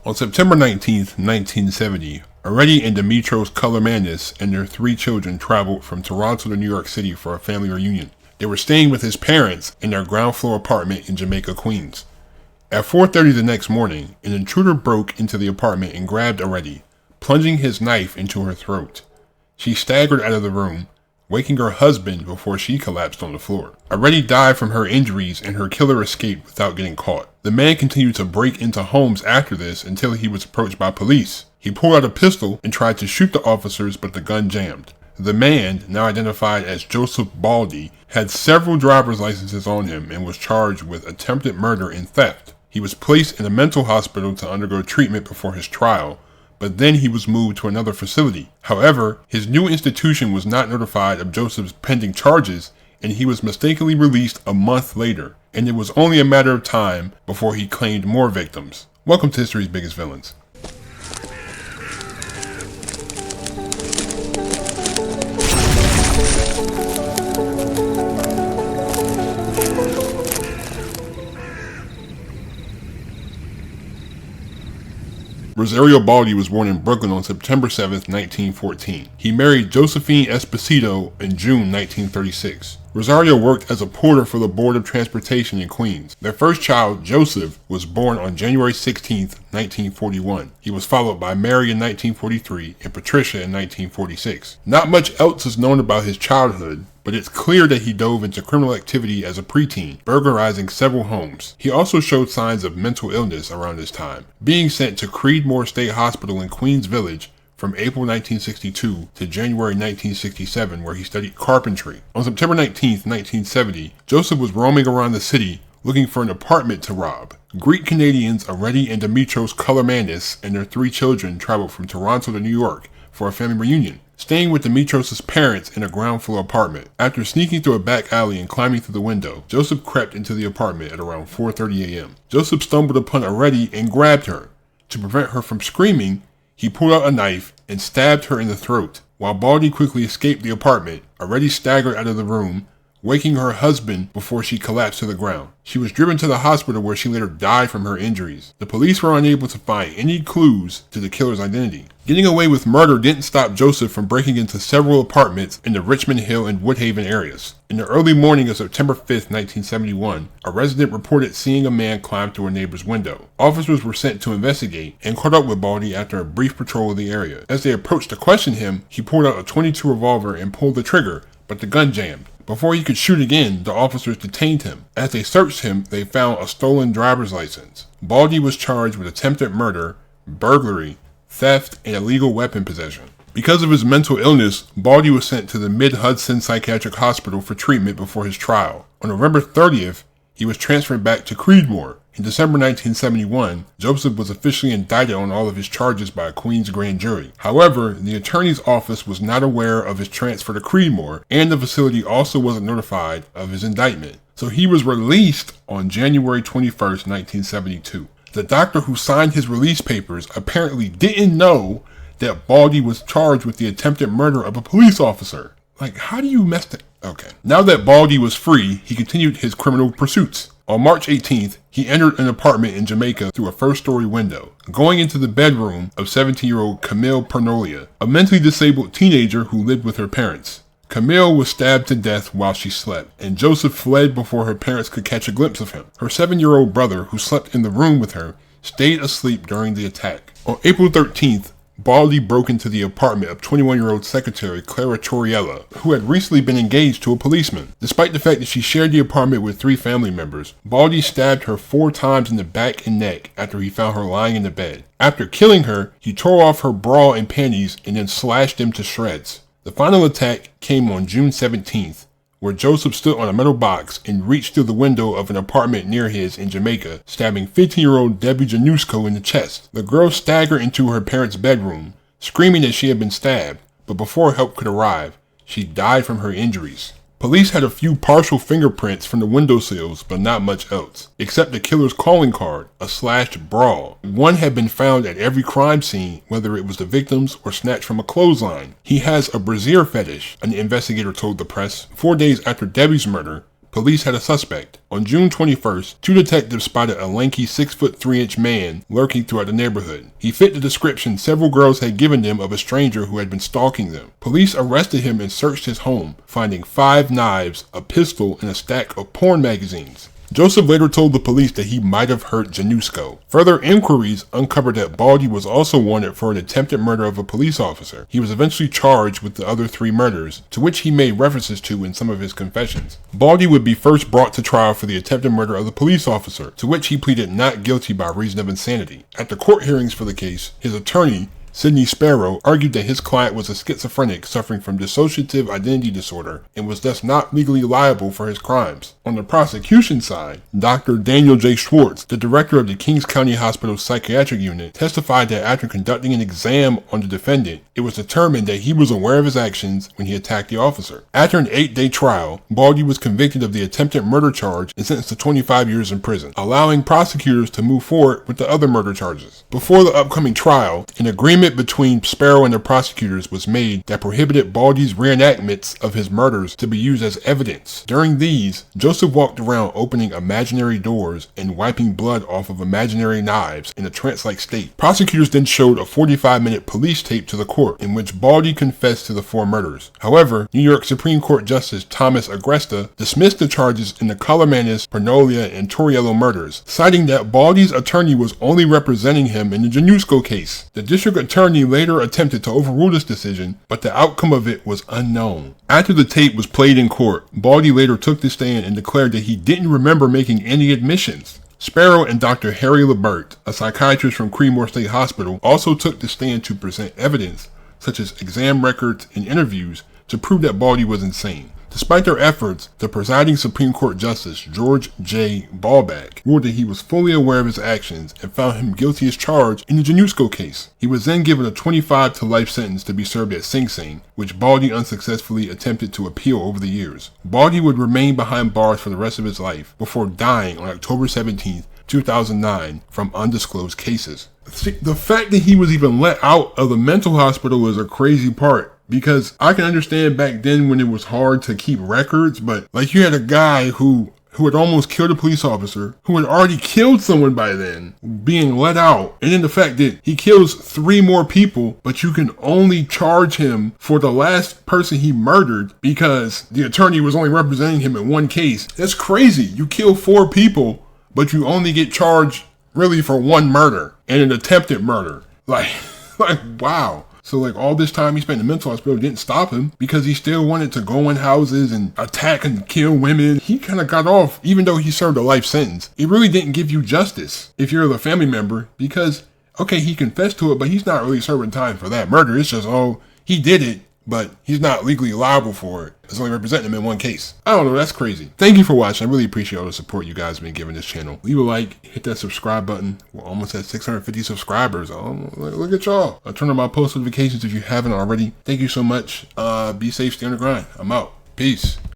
On September 19th, 1970, Areti and Dimitros Kolomanis and their 3 children traveled from Toronto to New York City for a family reunion. They were staying with his parents in their ground floor apartment in Jamaica, Queens. At 4:30 the next morning, an intruder broke into the apartment and grabbed Areti, plunging his knife into her throat. She staggered out of the room, waking her husband before she collapsed on the floor. Areti died from her injuries and her killer escaped without getting caught. The man continued to break into homes after this until he was approached by police. He pulled out a pistol and tried to shoot the officers, but the gun jammed. The man, now identified as Joseph Baldi, had several driver's licenses on him and was charged with attempted murder and theft. He was placed in a mental hospital to undergo treatment before his trial, but then he was moved to another facility. However, his new institution was not notified of Joseph's pending charges, and he was mistakenly released a month later, and it was only a matter of time before he claimed more victims. Welcome to History's Biggest Villains. Rosario Baldi was born in Brooklyn on September 7, 1914. He married Josephine Esposito in June 1936. Rosario worked as a porter for the Board of Transportation in Queens. Their first child, Joseph, was born on January 16, 1941. He was followed by Mary in 1943 and Patricia in 1946. Not much else is known about his childhood, but it's clear that he dove into criminal activity as a preteen, burglarizing several homes. He also showed signs of mental illness around this time, being sent to Creedmoor State Hospital in Queens Village from April 1962 to January 1967, where he studied carpentry. On September 19, 1970, Joseph was roaming around the city looking for an apartment to rob. Greek Canadians Areti and Dimitros Kolomanis and their 3 children traveled from Toronto to New York for a family reunion, staying with Dimitros' parents in a ground floor apartment. After sneaking through a back alley and climbing through the window, Joseph crept into the apartment at around 4:30 a.m. Joseph stumbled upon Areti and grabbed her. To prevent her from screaming, he pulled out a knife and stabbed her in the throat. While Baldi quickly escaped the apartment, Areti staggered out of the room, waking her husband before she collapsed to the ground. She was driven to the hospital where she later died from her injuries. The police were unable to find any clues to the killer's identity. Getting away with murder didn't stop Joseph from breaking into several apartments in the Richmond Hill and Woodhaven areas. In the early morning of September 5, 1971, a resident reported seeing a man climb through a neighbor's window. Officers were sent to investigate and caught up with Baldi after a brief patrol of the area. As they approached to question him, he pulled out a .22 revolver and pulled the trigger, but the gun jammed. Before he could shoot again, the officers detained him. As they searched him, they found a stolen driver's license. Baldi was charged with attempted murder, burglary, theft, and illegal weapon possession. Because of his mental illness, Baldi was sent to the Mid-Hudson Psychiatric Hospital for treatment before his trial. On November 30th, he was transferred back to Creedmoor. In December 1971, Joseph was officially indicted on all of his charges by a Queens grand jury. However, the attorney's office was not aware of his transfer to Creedmoor, and the facility also wasn't notified of his indictment. So he was released on January 21st, 1972. The doctor who signed his release papers apparently didn't know that Baldi was charged with the attempted murder of a police officer. Like, how do you mess that? Okay. Now that Baldi was free, he continued his criminal pursuits. On March 18th, he entered an apartment in Jamaica through a first-story window, going into the bedroom of 17-year-old Camille Pernolia, a mentally disabled teenager who lived with her parents. Camille was stabbed to death while she slept, and Joseph fled before her parents could catch a glimpse of him. Her 7-year-old brother, who slept in the room with her, stayed asleep during the attack. On April 13th, Baldi broke into the apartment of 21-year-old secretary Clara Toriella, who had recently been engaged to a policeman. Despite the fact that she shared the apartment with 3 family members, Baldi stabbed her 4 times in the back and neck after he found her lying in the bed. After killing her, he tore off her bra and panties and then slashed them to shreds. The final attack came on June 17th, where Joseph stood on a metal box and reached through the window of an apartment near his in Jamaica, stabbing 15-year-old Debbie Janusko in the chest. The girl staggered into her parents' bedroom, screaming that she had been stabbed, but before help could arrive, she died from her injuries. Police had a few partial fingerprints from the windowsills, but not much else, except the killer's calling card, a slashed bra. One had been found at every crime scene, whether it was the victim's or snatched from a clothesline. He has a brassiere fetish, an investigator told the press. 4 days after Debbie's murder, police had a suspect. On June 21st, two detectives spotted a lanky 6'3" man lurking throughout the neighborhood. He fit the description several girls had given them of a stranger who had been stalking them. Police arrested him and searched his home, finding 5 knives, a pistol, and a stack of porn magazines. Joseph later told the police that he might have hurt Januszko. Further inquiries uncovered that Baldi was also wanted for an attempted murder of a police officer. He was eventually charged with the other 3 murders, to which he made references to in some of his confessions. Baldi would be first brought to trial for the attempted murder of the police officer, to which he pleaded not guilty by reason of insanity. At the court hearings for the case, his attorney, Sidney Sparrow, argued that his client was a schizophrenic suffering from dissociative identity disorder and was thus not legally liable for his crimes. On the prosecution side, Dr. Daniel J. Schwartz, the director of the Kings County Hospital Psychiatric Unit, testified that after conducting an exam on the defendant, it was determined that he was aware of his actions when he attacked the officer. After an 8-day trial, Baldi was convicted of the attempted murder charge and sentenced to 25 years in prison, allowing prosecutors to move forward with the other murder charges. Before the upcoming trial, an agreement between Sparrow and the prosecutors was made that prohibited Baldi's reenactments of his murders to be used as evidence. During these, Joseph walked around opening imaginary doors and wiping blood off of imaginary knives in a trance-like state. Prosecutors then showed a 45-minute police tape to the court in which Baldi confessed to the 4 murders. However, New York Supreme Court Justice Thomas Agresta dismissed the charges in the Colormanis, Pernolia, and Torriello murders, citing that Baldi's attorney was only representing him in the Januszko case. The district attorney later attempted to overrule this decision, but the outcome of it was unknown. After the tape was played in court, Baldi later took the stand and declared that he didn't remember making any admissions. Sparrow and Dr. Harry Lebert, a psychiatrist from Creedmoor State Hospital, also took the stand to present evidence, such as exam records and interviews, to prove that Baldi was insane. Despite their efforts, the presiding Supreme Court Justice George J. Ballback ruled that he was fully aware of his actions and found him guilty as charged in the Januszko case. He was then given a 25 to life sentence to be served at Sing Sing, which Baldi unsuccessfully attempted to appeal over the years. Baldi would remain behind bars for the rest of his life before dying on October 17, 2009 from undisclosed cases. The fact that he was even let out of the mental hospital is a crazy part. Because I can understand back then when it was hard to keep records, but like you had a guy who had almost killed a police officer, who had already killed someone by then, being let out. And then the fact that he kills 3 more people, but you can only charge him for the last person he murdered because the attorney was only representing him in 1 case. That's crazy. You kill 4 people, but you only get charged really for 1 murder and an attempted murder. Like wow. So like all this time he spent in the mental hospital didn't stop him because he still wanted to go in houses and attack and kill women. He kind of got off even though he served a life sentence. It really didn't give you justice if you're the family member because, okay, he confessed to it, but he's not really serving time for that murder. It's just, oh, he did it, but he's not legally liable for it. It's only representing him in 1 case. I don't know, that's crazy. Thank you for watching. I really appreciate all the support you guys have been giving this channel. Leave a like, hit that subscribe button. We're almost at 650 subscribers. Oh, look at y'all. Turn on my post notifications if you haven't already. Thank you so much. Be safe, stay on the grind. I'm out. Peace.